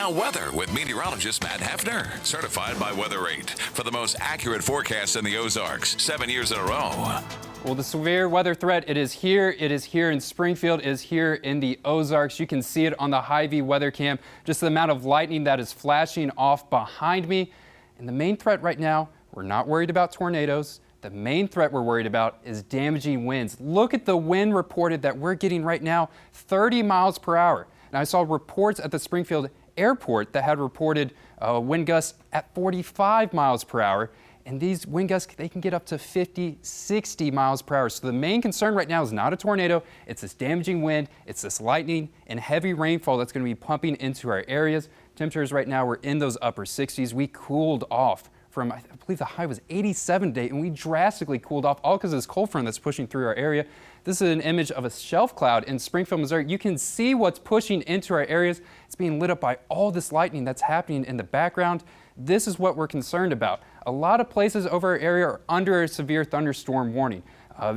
Now weather with meteorologist Matt Hefner, certified by Weather 8 for the most accurate forecast in the Ozarks 7 years in a row. Well, the severe weather threat, it is here. It is here in Springfield. It is here in the Ozarks. You can see it on the Hy-Vee weather cam, just the amount of lightning that is flashing off behind me. And the main threat right now, we're not worried about tornadoes. The main threat we're worried about is damaging winds. Look at the wind reported that we're getting right now, 30 miles per hour. And I saw reports at the Springfield airport that had reported wind gusts at 45 miles per hour. And these wind gusts, they can get up to 50, 60 miles per hour. So the main concern right now is not a tornado. It's this damaging wind. It's this lightning and heavy rainfall that's going to be pumping into our areas. Temperatures right now, we're in those upper 60s. We cooled off from, I believe the high was 87 today, and we drastically cooled off, all because of this cold front that's pushing through our area. This is an image of a shelf cloud in Springfield, Missouri. You can see what's pushing into our areas. It's being lit up by all this lightning that's happening in the background. This is what we're concerned about. A lot of places over our area are under a severe thunderstorm warning.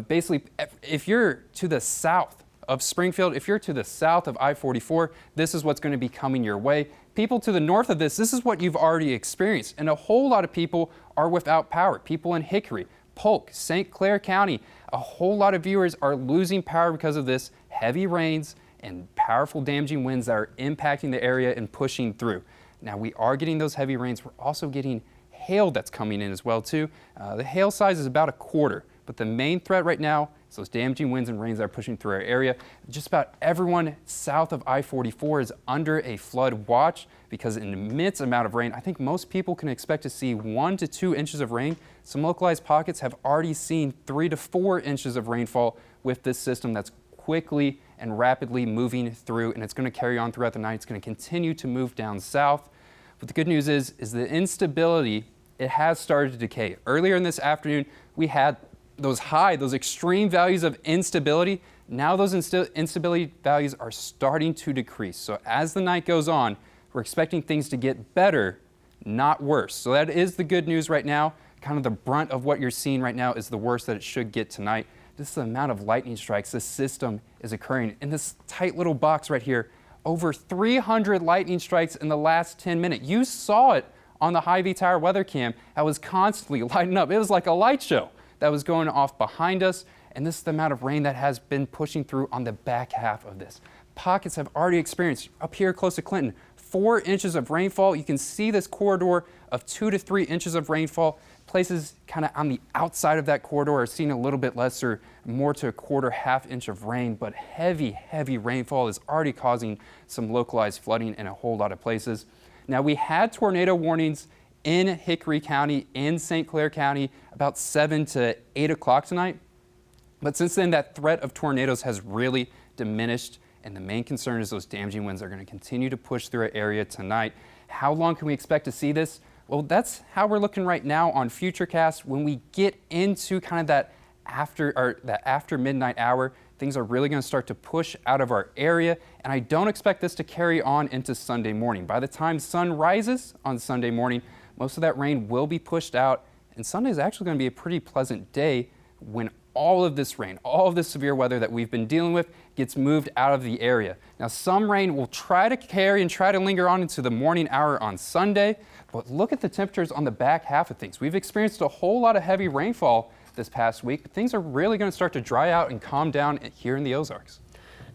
Basically, if you're to the south of Springfield, if you're to the south of I-44, this is what's going to be coming your way. People to the north of this is what you've already experienced. And a whole lot of people are without power. People in Hickory, Polk, St. Clair County, a whole lot of viewers are losing power because of this heavy rains and powerful damaging winds that are impacting the area and pushing through. Now, we are getting those heavy rains. We're also getting hail that's coming in as well, too. The hail size is about a quarter, but the main threat right now is those damaging winds and rains that are pushing through our area. Just about everyone south of I-44 is under a flood watch because an immense amount of rain. I think most people can expect to see 1 to 2 inches of rain. Some localized pockets have already seen 3 to 4 inches of rainfall with this system that's quickly and rapidly moving through, and it's going to carry on throughout the night. It's going to continue to move down south. But the good news is the instability, it has started to decay. Earlier in this afternoon, we had those extreme values of instability. Now those instability values are starting to decrease. So as the night goes on, we're expecting things to get better, not worse. So that is the good news right now. Kind of the brunt of what you're seeing right now is the worst that it should get tonight. This is the amount of lightning strikes this system is occurring in this tight little box right here. Over 300 lightning strikes in the last 10 minutes. You saw it on the Hy-Vee Tower weather cam. That was constantly lighting up. It was like a light show that was going off behind us. And this is the amount of rain that has been pushing through on the back half of this. Pockets have already experienced, up here close to Clinton, 4 inches of rainfall. You can see this corridor of 2 to 3 inches of rainfall. Places kind of on the outside of that corridor are seeing a little bit less, or more to a quarter, half inch of rain, but heavy, heavy rainfall is already causing some localized flooding in a whole lot of places. Now, we had tornado warnings in Hickory County, in St. Clair County, about 7 to 8 o'clock tonight. But since then, that threat of tornadoes has really diminished, and the main concern is those damaging winds are going to continue to push through our area tonight. How long can we expect to see this? Well, that's how we're looking right now on FUTURECAST. When we get into kind of that after midnight hour, things are really going to start to push out of our area, and I don't expect this to carry on into Sunday morning. By the time sun rises on Sunday morning, most of that rain will be pushed out, and Sunday is actually going to be a pretty pleasant day when all of this rain, all of this severe weather that we've been dealing with gets moved out of the area. Now, some rain will try to carry and try to linger on into the morning hour on Sunday, but look at the temperatures on the back half of things. We've experienced a whole lot of heavy rainfall this past week. Things are really going to start to dry out and calm down here in the Ozarks.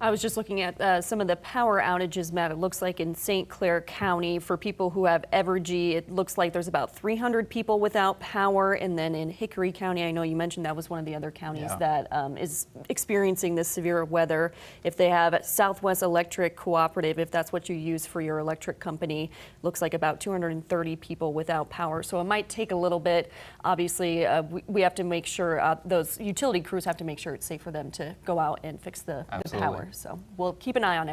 I was just looking at some of the power outages, Matt. It looks like in St. Clair County, for people who have Evergy, it looks like there's about 300 people without power. And then in Hickory County, I know you mentioned that was one of the other counties that is experiencing this severe weather. If they have Southwest Electric Cooperative, if that's what you use for your electric company, looks like about 230 people without power. So it might take a little bit. Obviously, we have to make sure those utility crews have to make sure it's safe for them to go out and fix the power. So we'll keep an eye on it.